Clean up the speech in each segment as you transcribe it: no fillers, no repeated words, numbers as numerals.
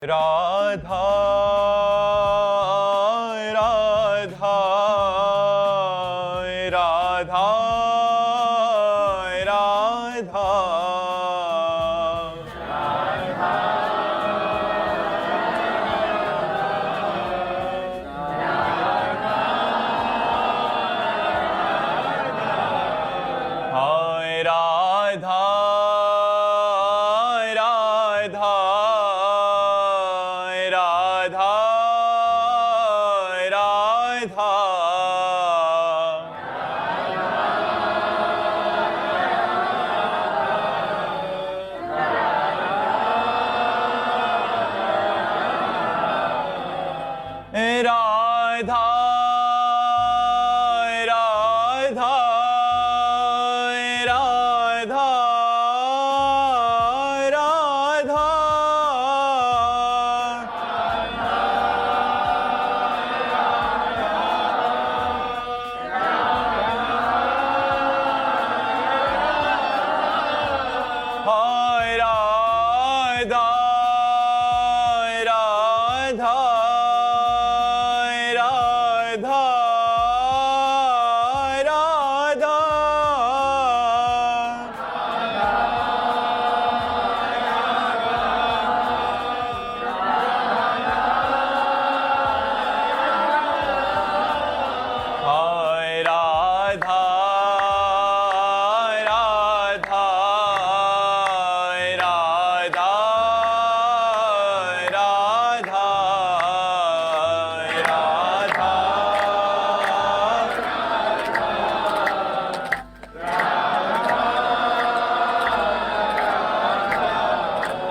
राधा राधा राधा राधा हाय राधा राधा राधा राधा राधा राधा राधा राधा हाय राधा राधा राधा राधा हाय राधा राधा राधा राधा राधा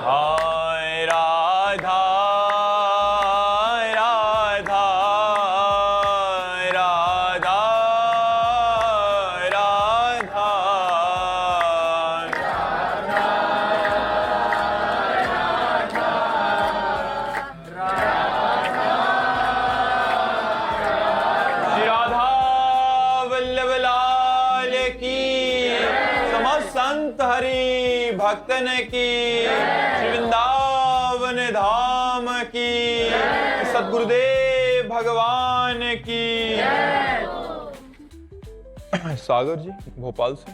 हाय राधा राधा राधा राधा श्री राधा वल्लभ लाल की, समस्त संत हरि भक्तन की, श्री वृंदावन धाम की, सद्गुरुदेव भगवान की। सागर जी भोपाल से।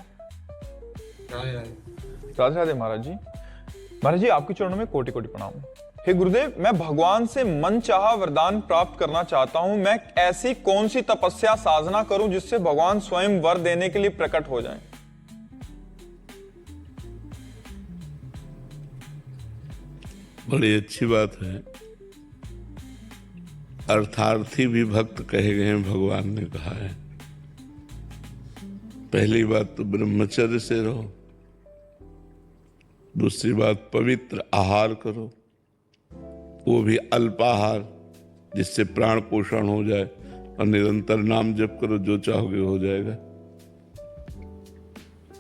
राधे राधे महाराज जी। महाराज जी आपके चरणों में कोटि कोटि प्रणाम। हे गुरुदेव, मैं भगवान से मन चाहा वरदान प्राप्त करना चाहता हूं। मैं ऐसी कौन सी तपस्या साधना करूं जिससे भगवान स्वयं वर देने के लिए प्रकट हो जाएं? बड़ी अच्छी बात है। अर्थार्थी भी भक्त कहे गए हैं, भगवान ने कहा है। पहली बात तो ब्रह्मचर्य से रहो, दूसरी बात पवित्र आहार करो, वो भी अल्पाहार, जिससे प्राण पोषण हो जाए, और निरंतर नाम जप करो, जो चाहोगे हो जाएगा।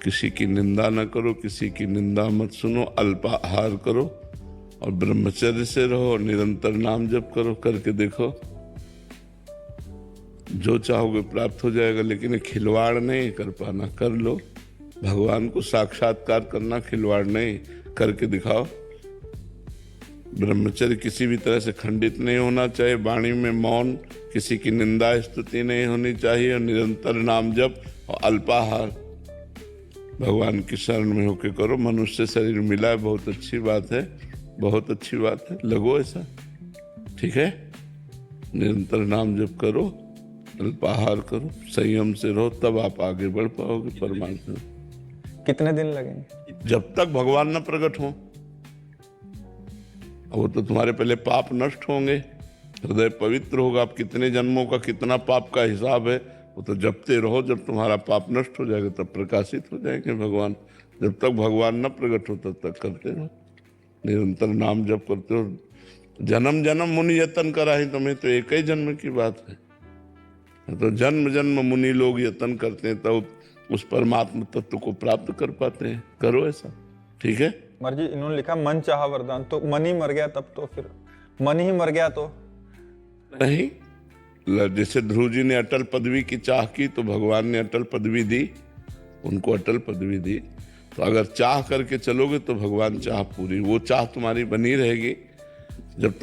किसी की निंदा न करो, किसी की निंदा मत सुनो, अल्पाहार करो और ब्रह्मचर्य से रहो और निरंतर नाम जप करो। करके देखो, जो चाहोगे प्राप्त हो जाएगा। लेकिन ये खिलवाड़ नहीं कर पाना, कर लो। भगवान को साक्षात्कार करना खिलवाड़ नहीं, करके दिखाओ। ब्रह्मचर्य किसी भी तरह से खंडित नहीं होना चाहिए, वाणी में मौन, किसी की निंदा स्तुति नहीं होनी चाहिए, और निरंतर नाम जप और अल्पाहार। भगवान की शरण में होके करो। मनुष्य शरीर मिला है, बहुत अच्छी बात है, बहुत अच्छी बात है। लगो ऐसा, ठीक है। निरंतर नाम जप करो, अल्पाहार करो, संयम से रहो, तब आप आगे बढ़ पाओगे परमात्मा। कितने दिन लगेंगे? जब तक भगवान न प्रकट हो। वो तो तुम्हारे पहले पाप नष्ट होंगे, हृदय पवित्र होगा। आप कितने जन्मों का कितना पाप का हिसाब है, वो तो जपते रहो। जब तुम्हारा पाप नष्ट हो जाएगा तब प्रकाशित हो जाएंगे भगवान। जब तक भगवान न प्रकट हो तब तक करते रहो, निरंतर नाम जप करते हो। जन्म जन्म मुनि यतन करा ही तुम्हें, तो एक ही जन्म की बात है। तो जन्म जन्म मुनि लोग यतन करते हैं, तब उस परमात्मा तत्व को प्राप्त कर पाते हैं। करो ऐसा, ठीक है। महाराज जी इन्होंने लिखा मन चाहा वरदान, तो मन ही मर गया, तब तो फिर मन ही मर गया तो नहीं। जैसे ध्रुव जी ने अटल पदवी की चाह की तो भगवान ने अटल पदवी दी, उनको अटल पदवी दी। तो अगर चाह करके चलोगे तो भगवान चाह पूरी, वो चाह तुम्हारी बनी रहेगी। जब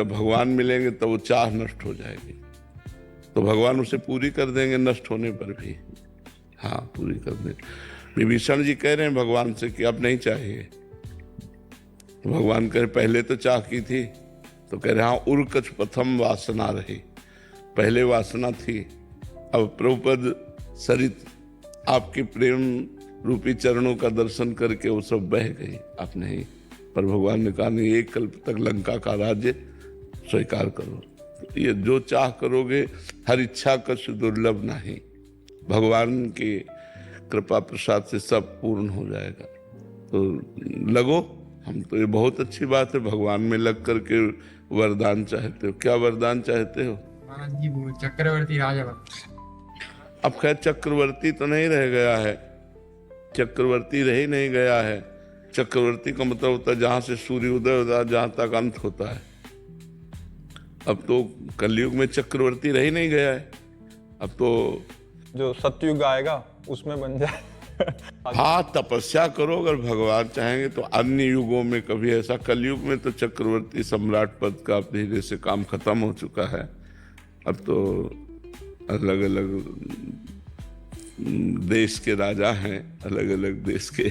भगवान मिलेंगे तब वो चाह नष्ट हो जाएगी, तो भगवान उसे पूरी कर देंगे नष्ट होने पर भी। हाँ, पूरी कर देंगे। विभीषण जी कह रहे हैं भगवान से कि अब नहीं चाहिए। तो भगवान कह रहे पहले तो चाह की थी, तो कह रहे हाँ, उर्कच प्रथम वासना रही, पहले वासना थी। अब प्रभुपद सरित आपके प्रेम रूपी चरणों का दर्शन करके वो सब बह गई। अब नहीं, पर भगवान ने कहा नहीं, एक कल्प तक लंका का राज्य स्वीकार करो। तो ये जो चाह करोगे, हर इच्छा कछ दुर्लभ नहीं, भगवान की कृपा प्रसाद से सब पूर्ण हो जाएगा। तो लगो, हम तो ये बहुत अच्छी बात है, भगवान में लग करके वरदान चाहते हो। क्या वरदान चाहते हो? महाराज जी वो चक्रवर्ती राजा बन। अब खैर चक्रवर्ती तो नहीं रह गया है, चक्रवर्ती रह ही नहीं गया है। चक्रवर्ती का मतलब होता है जहां से सूर्योदय होता है जहां तक अंत होता है। अब तो कलयुग में चक्रवर्ती रह ही नहीं गया है। अब तो जो सतयुग आएगा उसमें बन जाए। हाँ, तपस्या करो, अगर भगवान चाहेंगे तो अन्य युगों में कभी ऐसा। कलयुग में तो चक्रवर्ती सम्राट पद का धीरे से काम खत्म हो चुका है। अब तो अलग अलग देश के राजा हैं, अलग अलग देश के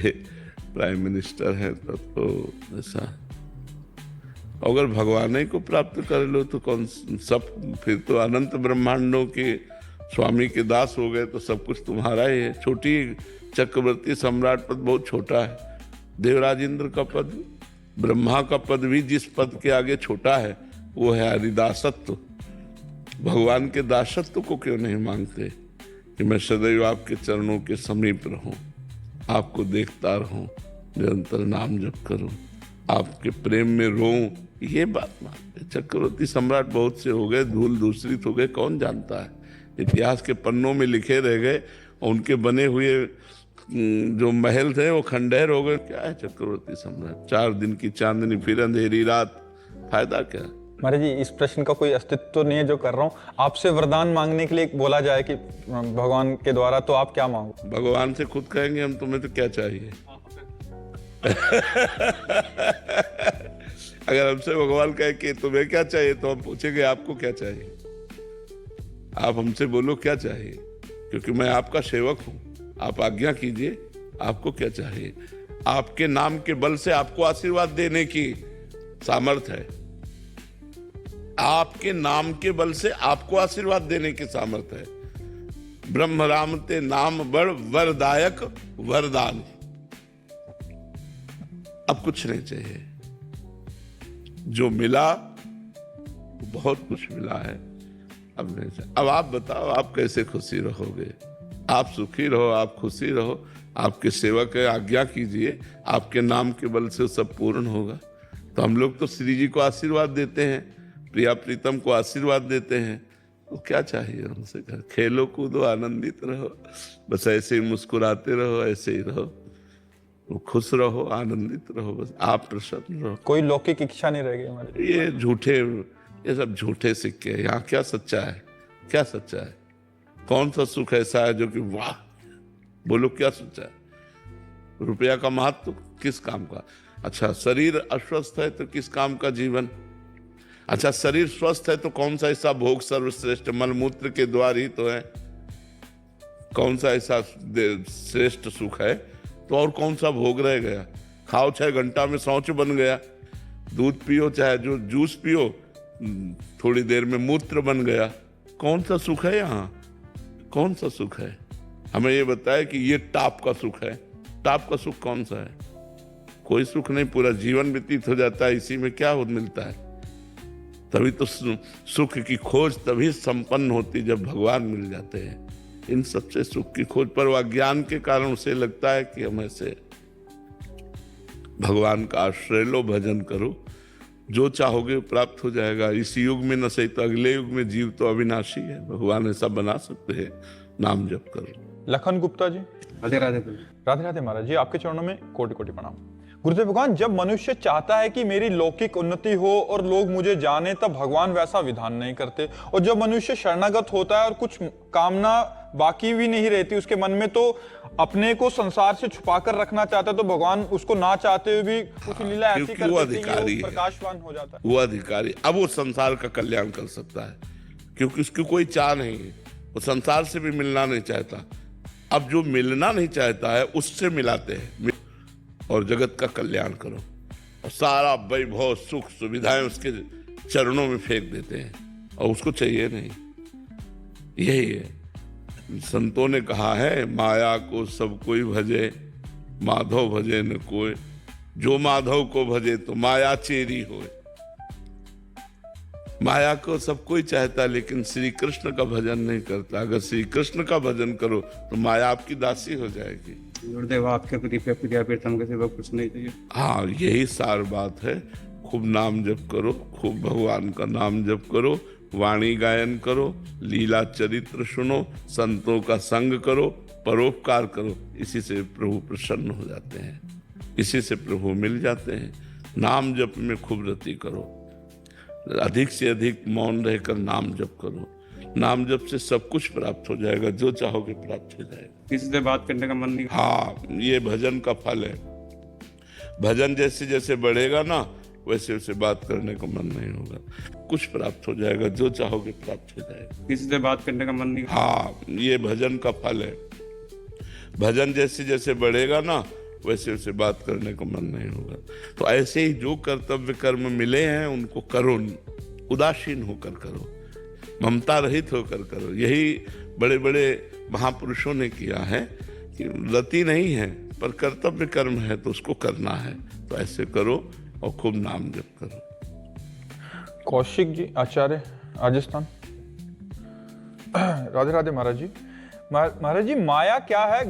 प्राइम मिनिस्टर हैं। तब तो ऐसा, अगर भगवान ही को प्राप्त कर लो तो कौन सब, फिर तो अनंत ब्रह्मांडों के स्वामी के दास हो गए, तो सब कुछ तुम्हारा ही है। छोटी चक्रवर्ती सम्राट पद बहुत छोटा है। देवराज इंद्र का पद, ब्रह्मा का पद भी जिस पद के आगे छोटा है वो है हरिदासत्व। भगवान के दासत्व को क्यों नहीं मांगते कि मैं सदैव आपके चरणों के समीप रहूं, आपको देखता रहूं, निरंतर नाम जप करूं, आपके प्रेम में रोऊं, ये बात मानते। चक्रवर्ती सम्राट बहुत से हो गए, धूल दूसरित हो गए, कौन जानता है। इतिहास के पन्नों में लिखे रह गए, और उनके बने हुए जो महल थे वो खंडहर हो गए। क्या है चक्रवर्ती सम्राट? 4 दिन की चांदनी फिर अंधेरी रात, फायदा क्या? महाराज जी, इस प्रश्न का कोई अस्तित्व तो नहीं है जो कर रहा हूँ। आपसे वरदान मांगने के लिए बोला जाए कि भगवान के द्वारा, तो आप क्या मांगो? भगवान से खुद कहेंगे हम, तुम्हें तो क्या चाहिए? अगर हमसे भगवान कहे कि तुम्हें क्या चाहिए, तो हम पूछेंगे आपको क्या चाहिए। आप हमसे बोलो क्या चाहिए, क्योंकि मैं आपका सेवक हूं। आप आज्ञा कीजिए, आपको क्या चाहिए। आपके नाम के बल से आपको आशीर्वाद देने की सामर्थ्य है। आपके नाम के बल से आपको आशीर्वाद देने की सामर्थ्य है। ब्रह्म राम ते नाम बड़ वरदायक वरदान। अब कुछ नहीं चाहिए, जो मिला बहुत कुछ मिला है, अब नहीं चाहिए। अब आप बताओ, आप कैसे खुशी रहोगे? आप सुखी रहो, आप खुशी रहो, आपके सेवक है, आज्ञा कीजिए, आपके नाम के बल से सब पूर्ण होगा। तो हम लोग तो श्री जी को आशीर्वाद देते हैं, प्रिया प्रीतम को आशीर्वाद देते हैं, तो क्या चाहिए हमसे? खेलो कूदो, आनंदित रहो, बस ऐसे ही मुस्कुराते रहो, ऐसे ही रहो, तो खुश रहो, आनंदित रहो, बस आप प्रसन्न रहो। कोई लौकिक इच्छा नहीं रह गई हमारी। ये झूठे, ये सब झूठे सिक्के हैं। यहाँ क्या सच्चा है? क्या सच्चा है? कौन सा सुख ऐसा है जो कि वाह, बोलो क्या सच्चा है? रुपया का महत्व किस काम का? अच्छा, शरीर अस्वस्थ है तो किस काम का जीवन? अच्छा, शरीर स्वस्थ है तो कौन सा ऐसा भोग सर्वश्रेष्ठ? मलमूत्र के द्वार ही तो है। कौन सा ऐसा श्रेष्ठ सुख है? तो और कौन सा भोग रह गया? खाओ 6 घंटा में शौच बन गया, दूध पियो चाहे जो जूस पियो, थोड़ी देर में मूत्र बन गया। कौन सा सुख है यहाँ? कौन सा सुख है? हमें ये बताए कि ये टाप का सुख है। टाप का सुख कौन सा है? कोई सुख नहीं, पूरा जीवन व्यतीत हो जाता है इसी में। क्या मिलता है? तभी तो सुख की खोज तभी संपन्न होती जब भगवान मिल जाते हैं। इन सबसे सुख की खोज पर, वह ज्ञान के कारण उसे लगता है कि हम ऐसे भगवान का आश्रय लो, भजन करो, जो चाहोगे प्राप्त हो जाएगा। इस युग में न सही तो अगले युग में। जीव तो अविनाशी है, भगवान ऐसा बना सकते हैं। नाम जप करो। लखन गुप्ता जी, राधे राधे। राधे राधे महाराज जी, आपके चरणों में कोटि कोटि प्रणाम। गुरुदेव भगवान, जब मनुष्य चाहता है कि मेरी लौकिक उन्नति हो और लोग मुझे जाने, तब भगवान वैसा विधान नहीं करते। और जब मनुष्य शरणागत होता है और कुछ कामना बाकी भी नहीं रहती उसके मन में, तो अपने को संसार से छुपा कर रखना चाहता है, तो भगवान उसको ना चाहते हुए भी कुछ लीला ऐसी क्योंकि कर वो देते हैं कि अधिकारी वो है। प्रकाशवान हो जाता है। वो अधिकारी, अब वो संसार का कल्याण कर सकता है क्योंकि उसकी कोई चाह नहीं है, वो संसार से भी मिलना नहीं चाहता। अब जो मिलना नहीं चाहता है उससे मिलाते हैं और जगत का कल्याण करो, और सारा वैभव सुख सुविधाएं उसके चरणों में फेंक देते हैं और उसको चाहिए नहीं। यही है, संतों ने कहा है, माया को सब कोई भजे, माधव भजे न कोई, जो माधव को भजे तो माया चेरी होए। माया को सब कोई चाहता लेकिन श्री कृष्ण का भजन नहीं करता। अगर श्री कृष्ण का भजन करो तो माया आपकी दासी हो जाएगी। गुरुदेव आपके कृपया प्रियतम के सिवा कुछ नहीं चाहिए। हाँ, यही सार बात है। खूब नाम जप करो, खूब भगवान का नाम जप करो, वाणी गायन करो, लीला चरित्र सुनो, संतों का संग करो, परोपकार करो। इसी से प्रभु प्रसन्न हो जाते हैं, इसी से प्रभु मिल जाते हैं। नाम जप में खूब रति करो, अधिक से अधिक मौन रहकर नाम जप करो। नाम जप से सब कुछ प्राप्त हो जाएगा, जो चाहोगे प्राप्त हो जाएगा। किसी से बात करने का मन नहीं। हाँ, ये भजन का फल है। भजन जैसे जैसे बढ़ेगा ना, वैसे वैसे बात करने का मन नहीं होगा, कुछ प्राप्त हो जाएगा, जो चाहोगे प्राप्त हो जाएगा। किसी से बात करने का मन नहीं। हाँ, ये भजन का फल है। भजन जैसे जैसे बढ़ेगा ना, वैसे वैसे बात करने का मन नहीं होगा। तो ऐसे ही जो कर्तव्य कर्म मिले हैं उनको करो, उदासीन होकर करो, ममता रहित होकर करो। यही बड़े बड़े महापुरुषों ने किया है कि रति नहीं है पर कर्तव्य कर्म है तो उसको करना है। तो ऐसे करो और खूब नाम जप करो। कौशिक जी, आचार्य राजस्थान। राधे राधे महाराज जी। महाराज जी, माया क्या है?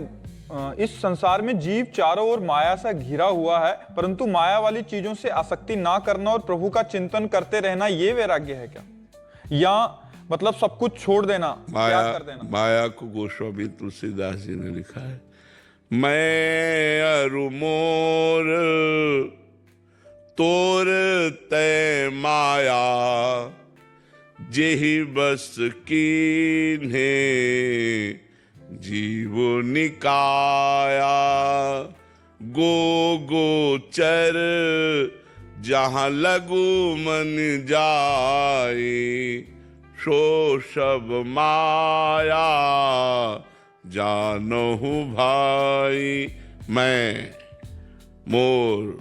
इस संसार में जीव चारों ओर माया से घिरा हुआ है, परंतु माया वाली चीजों से आसक्ति ना करना और प्रभु का चिंतन करते रहना, ये वैराग्य है क्या? या मतलब सब कुछ छोड़ देना, त्याग कर देना? माया को गोस्वामी तुलसीदास जी ने लिखा है, मैं अरु मोर तोर तय माया, जेहि बस कीन्हे जीव निकाया। गो गोचर जहाँ लगु मन जाए, सो सब माया जानहु भाई। मैं मोर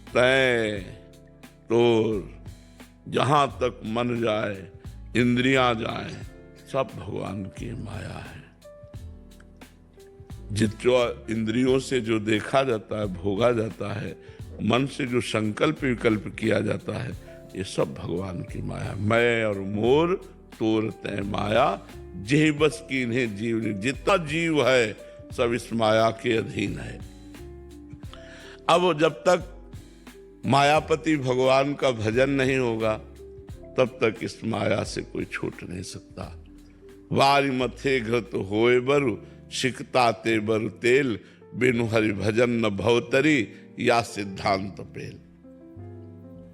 तय तोर, जहाँ तक मन जाए, इंद्रियां जाए, सब भगवान की माया है। जो इंद्रियों से जो देखा जाता है, भोगा जाता है, मन से जो संकल्प विकल्प किया जाता है, ये सब भगवान की माया। मैं और मोर तोर तय माया, जेहि बस कीन्हे जीव। जितना जीव है सब इस माया के अधीन है। अब जब तक मायापति भगवान का भजन नहीं होगा, तब तक इस माया से कोई छूट नहीं सकता। वारी मथे घृत होए बरु, सिकता ते बरु तेल, बिनु हरि भजन न भवतरी, या सिद्धांत पेल।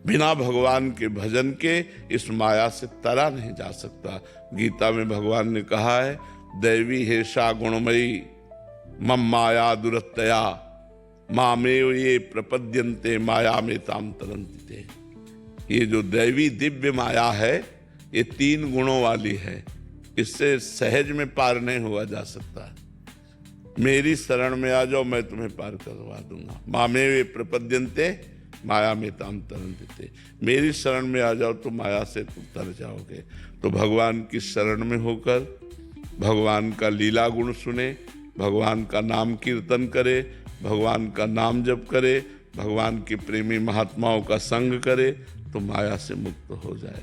बिना भगवान के भजन के इस माया से तरा नहीं जा सकता। गीता में भगवान ने कहा है, दैवी हेषा गुणमयी मम माया दुरतया, मामेव ये प्रपद्यन्ते माया में ताम तरन्ति ते। ये जो दैवी दिव्य माया है, ये 3 गुणों वाली है, इससे सहज में पार नहीं हुआ जा सकता। मेरी शरण में आ जाओ, मैं तुम्हें पार करवा दूंगा। मामेव प्रपद्यन्ते माया में ताम तरन्ति। मेरी शरण में आ जाओ तो माया से तुम तर जाओगे। तो भगवान की शरण में होकर भगवान का लीला गुण सुने, भगवान का नाम कीर्तन करे, भगवान का नाम जप करे, भगवान के प्रेमी महात्माओं का संग करे, तो माया से मुक्त हो जाए।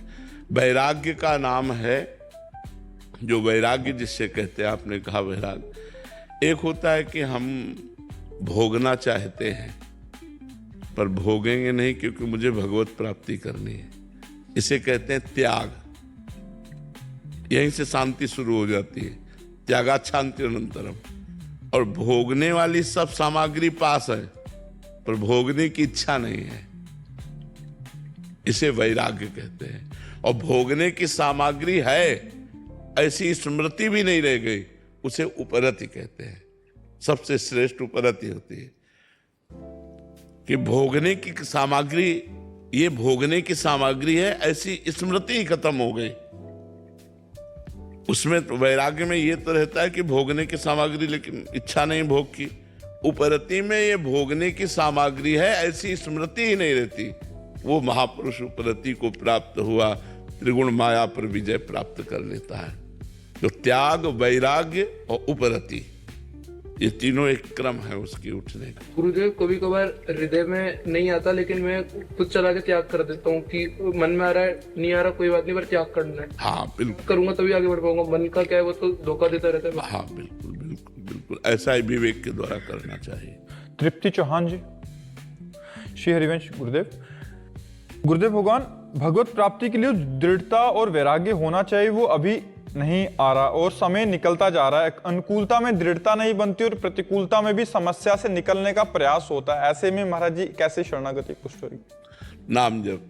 वैराग्य का नाम है, जो वैराग्य जिससे कहते हैं, आपने कहा वैराग्य। एक होता है कि हम भोगना चाहते हैं पर भोगेंगे नहीं क्योंकि मुझे भगवत प्राप्ति करनी है, इसे कहते हैं त्याग। यहीं से शांति शुरू हो जाती है, त्यागा शांति अनंतरम। और भोगने वाली सब सामग्री पास है पर भोगने की इच्छा नहीं है, इसे वैराग्य कहते हैं। और भोगने की सामग्री है, ऐसी स्मृति भी नहीं रह गई, उसे उपरति कहते हैं। सबसे श्रेष्ठ उपरति होती है कि भोगने की सामग्री, ये भोगने की सामग्री है, ऐसी स्मृति ही खत्म हो गई। उसमें तो वैराग्य में ये तो रहता है कि भोगने की सामग्री, लेकिन इच्छा नहीं भोग की। उपरति में ये भोगने की सामग्री है, ऐसी स्मृति ही नहीं रहती। वो महापुरुष उपरति को प्राप्त हुआ, त्रिगुण माया पर विजय प्राप्त कर लेता है। तो त्याग, वैराग्य और उपरति, ये तीनों एक क्रम है उसकी उठने का। गुरुदेव, कभी कभार हृदय में नहीं आता, लेकिन मैं खुद चला के त्याग कर देता हूँ कि मन में आ रहा है, नहीं आ रहा कोई बात नहीं, पर त्याग करना है। हाँ बिल्कुल, करूंगा तभी आगे बढ़ पाऊंगा। मन का क्या है, वो तो धोखा देता रहता है। हाँ बिल्कुल बिल्कुल बिल्कुल, ऐसा ही विवेक के द्वारा करना चाहिए। तृप्ति चौहान जी। श्री हरिवंश गुरुदेव। गुरुदेव भगवान, भगवत प्राप्ति के लिए दृढ़ता और वैराग्य होना चाहिए, वो अभी नहीं आ रहा और समय निकलता जा रहा है। अनुकूलता में दृढ़ता नहीं बनती और प्रतिकूलता में भी समस्या से निकलने का प्रयास होता है। ऐसे में महाराज जी कैसे शरणागति पुष्ट होगी? नाम जप,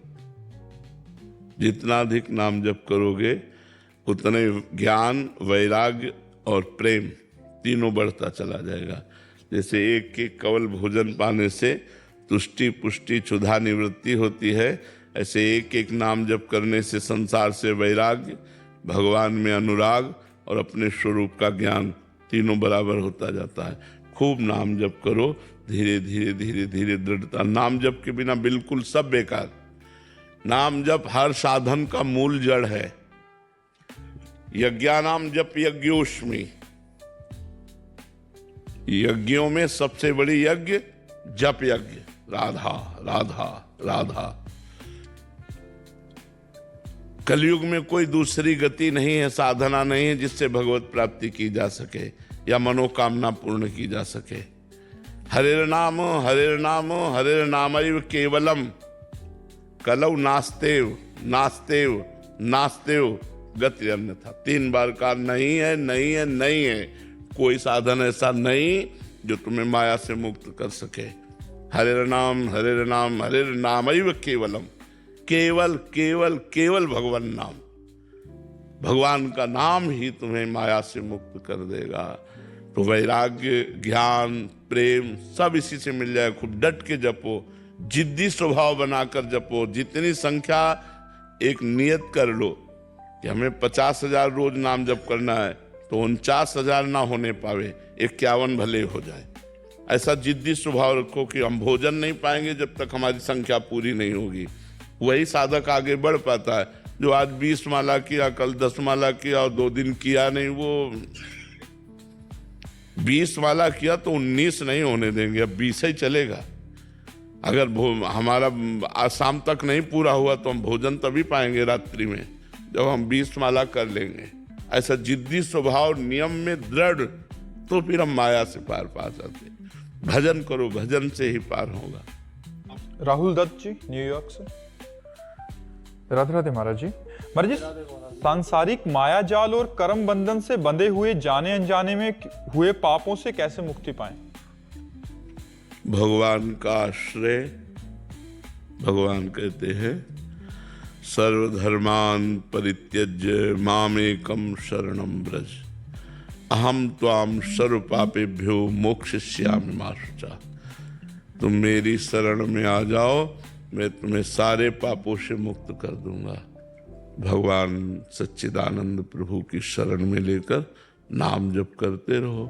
जितना अधिक नाम जप करोगे उतने ज्ञान, वैराग्य और प्रेम तीनों बढ़ता चला जाएगा। जैसे एक एक कवल भोजन पाने से तुष्टि, पुष्टि, क्षुधा निवृत्ति होती है, ऐसे एक एक नाम जप करने से संसार से वैराग्य, भगवान में अनुराग और अपने स्वरूप का ज्ञान तीनों बराबर होता जाता है। खूब नाम जप करो, धीरे धीरे धीरे धीरे दृढ़ता। नाम जप के बिना बिल्कुल सब बेकार। नाम जप हर साधन का मूल जड़ है। यज्ञानाम जप यज्ञोष्मी, यज्ञों में सबसे बड़ी यज्ञ जप यज्ञ, राधा राधा राधा। कलयुग में कोई दूसरी गति नहीं है, साधना नहीं है जिससे भगवत प्राप्ति की जा सके या मनोकामना पूर्ण की जा सके। हरेर नाम हरेर नाम हरेर नामैव केवलम कलौ नास्तेव नास्तेव नास्तेव गति अन्यथा। 3 बार का नहीं है, नहीं है, नहीं है। कोई साधन ऐसा नहीं जो तुम्हें माया से मुक्त कर सके। हरेर नाम हरेर नाम हरेर नामैव केवलम, केवल केवल केवल भगवान नाम, भगवान का नाम ही तुम्हें माया से मुक्त कर देगा। तो वैराग्य, ज्ञान, प्रेम सब इसी से मिल जाए। खूब डट के जपो, जिद्दी स्वभाव बनाकर जपो। जितनी संख्या, एक नियत कर लो कि हमें 50,000 रोज नाम जप करना है, तो 49,000 ना होने पावे, 51 भले हो जाए। ऐसा जिद्दी स्वभाव रखो कि हम भोजन नहीं पाएंगे जब तक हमारी संख्या पूरी नहीं होगी। वही साधक आगे बढ़ पाता है। जो आज 20 माला किया, कल 10 माला किया और 2 दिन किया नहीं, वो 20 माला किया तो 19 नहीं होने देंगे, अब 20 ही चलेगा। अगर हमारा आज शाम तक नहीं पूरा हुआ तो हम भोजन तभी पाएंगे रात्रि में जब हम 20 माला कर लेंगे। ऐसा जिद्दी स्वभाव, नियम में दृढ़, तो फिर हम माया से पार पा जाते। भजन करो, भजन से ही पार होगा। राहुल दत्त जी, न्यूयॉर्क से। राधे राधे महाराज जी। महाराज जी, सांसारिक माया जाल और कर्म बंधन से बंधे हुए जाने अनजाने में हुए पापों से कैसे मुक्ति पाएं? भगवान का आश्रय। भगवान कहते हैं सर्वधर्मान परित्यज्य मामेकम शरणम ब्रज अहम त्वाम सर्व पापेभ्यो मोक्षयिष्यामि मा शुचा। तुम मेरी शरण में आ जाओ, मैं तुम्हें सारे पापों से मुक्त कर दूंगा। भगवान सच्चिदानंद प्रभु की शरण में लेकर नाम जप करते रहो।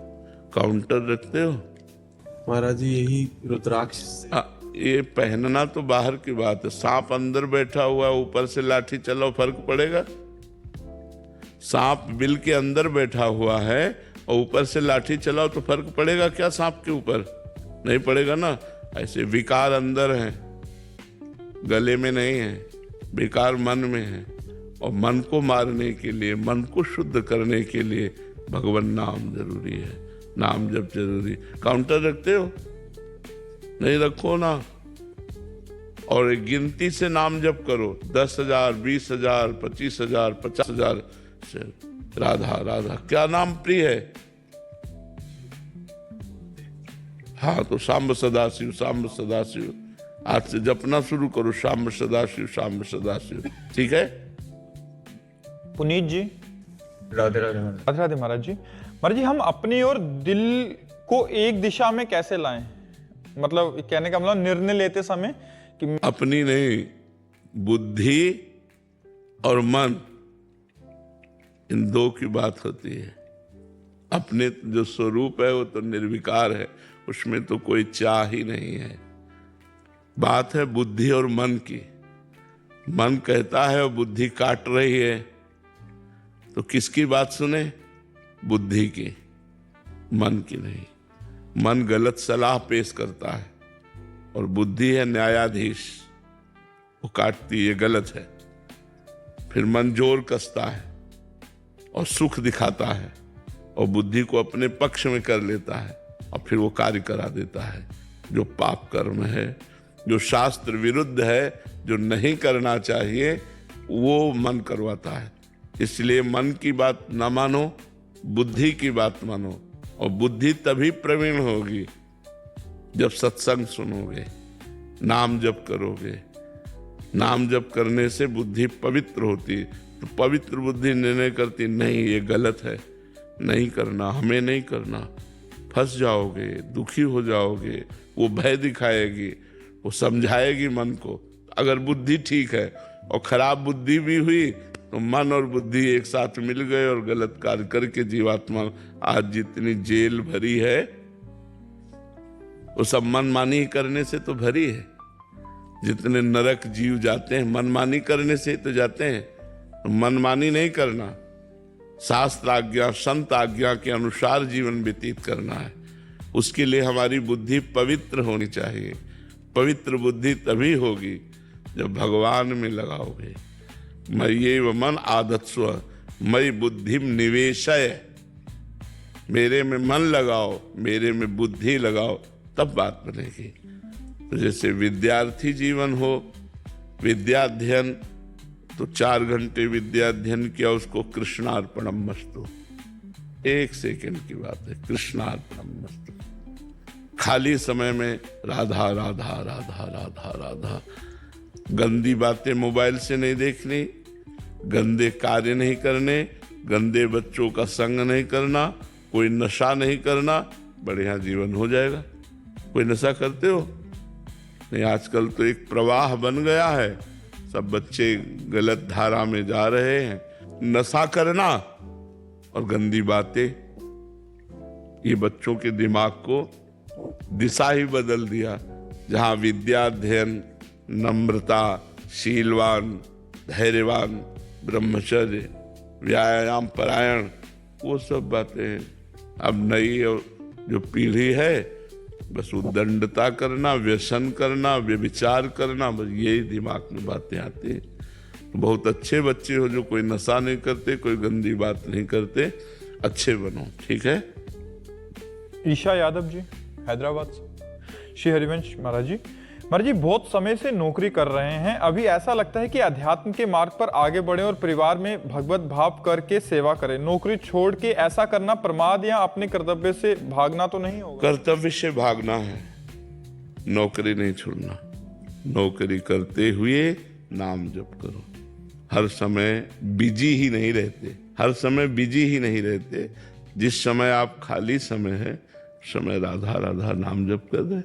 काउंटर रखते हो महाराज जी? यही रुद्राक्ष ये पहनना तो बाहर की बात है। सांप अंदर बैठा हुआ है, ऊपर से लाठी चलाओ, फर्क पड़ेगा? सांप बिल के अंदर बैठा हुआ है और ऊपर से लाठी चलाओ तो फर्क पड़ेगा क्या सांप के ऊपर? नहीं पड़ेगा ना। ऐसे विकार अंदर है, गले में नहीं है। विकार मन में है, और मन को मारने के लिए, मन को शुद्ध करने के लिए भगवान नाम जरूरी है। नाम जप जरूरी। काउंटर रखते हो? नहीं रखो ना। और एक गिनती से नाम जप करो, 10,000, 20,000, 25,000, 50,000 से। राधा राधा। क्या नाम प्रिय है? हाँ, तो शाम्ब सदाशिव, शाम्ब सदाशिव। आज से जपना शुरू करो, शाम्ब सदाशिव, शाम्ब सदाशिव। ठीक है? पुनीत जी। राधे राधे महाराज। राधे राधे महाराज जी। महाराज जी हम अपनी और दिल को एक दिशा में कैसे लाएं? मतलब कहने का मतलब निर्णय लेते समय कि अपनी नहीं, बुद्धि और मन, इन दो की बात होती है। अपने जो स्वरूप है वो तो निर्विकार है, उसमें तो कोई चाह ही नहीं है। बात है बुद्धि और मन की। मन कहता है और बुद्धि काट रही है, तो किसकी बात सुने? बुद्धि की, मन की नहीं। मन गलत सलाह पेश करता है और बुद्धि है न्यायाधीश, वो काटती है, गलत है। फिर मन जोर कसता है और सुख दिखाता है और बुद्धि को अपने पक्ष में कर लेता है और फिर वो कार्य करा देता है। जो पाप कर्म है, जो शास्त्र विरुद्ध है, जो नहीं करना चाहिए, वो मन करवाता है। इसलिए मन की बात ना मानो, बुद्धि की बात मानो। और बुद्धि तभी प्रवीण होगी जब सत्संग सुनोगे, नाम जप करोगे। नाम जप करने से बुद्धि पवित्र होती है। तो पवित्र बुद्धि निर्णय करती, नहीं ये गलत है, नहीं करना, हमें नहीं करना। फंस जाओगे, दुखी हो जाओगे। वो भय दिखाएगी, वो समझाएगी मन को। अगर बुद्धि ठीक है और खराब बुद्धि भी हुई तो मन और बुद्धि एक साथ मिल गए और गलत कार्य करके जीवात्मा आज जितनी जेल भरी है वो सब मनमानी करने से तो भरी है। जितने नरक जीव जाते हैं मनमानी करने से तो जाते हैं। मनमानी नहीं करना, शास्त्र आज्ञा, संत आज्ञा के अनुसार जीवन व्यतीत करना है। उसके लिए हमारी बुद्धि पवित्र होनी चाहिए। पवित्र बुद्धि तभी होगी जब भगवान में लगाओगे। मय्येव मन आधत्स्व मयि बुद्धिम निवेशय। मेरे में मन लगाओ, मेरे में बुद्धि लगाओ, तब बात बनेगी। तो जैसे विद्यार्थी जीवन हो, विद्याध्ययन, तो 4 घंटे विद्याध्ययन किया, उसको कृष्णार्पणमस्तु। 1 सेकंड की बात है, कृष्णार्पणमस्तु। खाली समय में राधा राधा राधा राधा राधा। गंदी बातें मोबाइल से नहीं देखनी, गंदे कार्य नहीं करने, गंदे बच्चों का संग नहीं करना, कोई नशा नहीं करना, बढ़िया जीवन हो जाएगा। कोई नशा करते हो? नहीं, आजकल तो एक प्रवाह बन गया है, सब बच्चे गलत धारा में जा रहे हैं। नशा करना और गंदी बातें, ये बच्चों के दिमाग को दिशा ही बदल दिया। जहाँ विद्याध्ययन, नम्रता, शीलवान, धैर्यवान, ब्रह्मचर्य, व्यायाम परायण, वो सब बातें हैं। अब नई जो पीढ़ी है बस उद्दंडता करना, व्यसन करना, व्यभिचार करना, बस यही दिमाग में बातें आती हैं। तो बहुत अच्छे बच्चे हो जो कोई नशा नहीं करते, कोई गंदी बात नहीं करते, अच्छे बनो, ठीक है। ईशा यादव जी हैदराबाद से। श्री हरिवंश महाराज जी, महाराज जी बहुत समय से नौकरी कर रहे हैं, अभी ऐसा लगता है कि अध्यात्म के मार्ग पर आगे बढ़े और परिवार में भगवत भाव करके सेवा करें। नौकरी छोड़ के ऐसा करना प्रमाद या अपने कर्तव्य से भागना तो नहीं होगा? कर्तव्य से भागना है, नौकरी नहीं छोड़ना। नौकरी करते हुए नाम जप करो। हर समय बिजी ही नहीं रहते, हर समय बिजी ही नहीं रहते। जिस समय आप खाली समय है, समय राधा राधा नाम जप कर दे।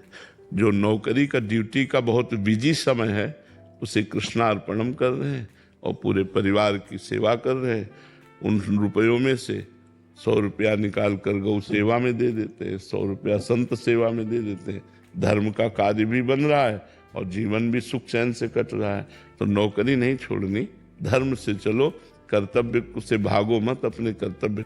जो नौकरी का, ड्यूटी का बहुत बिजी समय है, उसे कृष्णार्पणम कर रहे हैं और पूरे परिवार की सेवा कर रहे हैं। उन रुपयों में से 100 रुपया निकाल कर गौ सेवा में दे देते हैं, 100 रुपया संत सेवा में दे देते हैं। धर्म का कार्य भी बन रहा है और जीवन भी सुख चैन से कट रहा है। तो नौकरी नहीं छोड़नी, धर्म से चलो, कर्तव्य से भागो मत, अपने कर्तव्य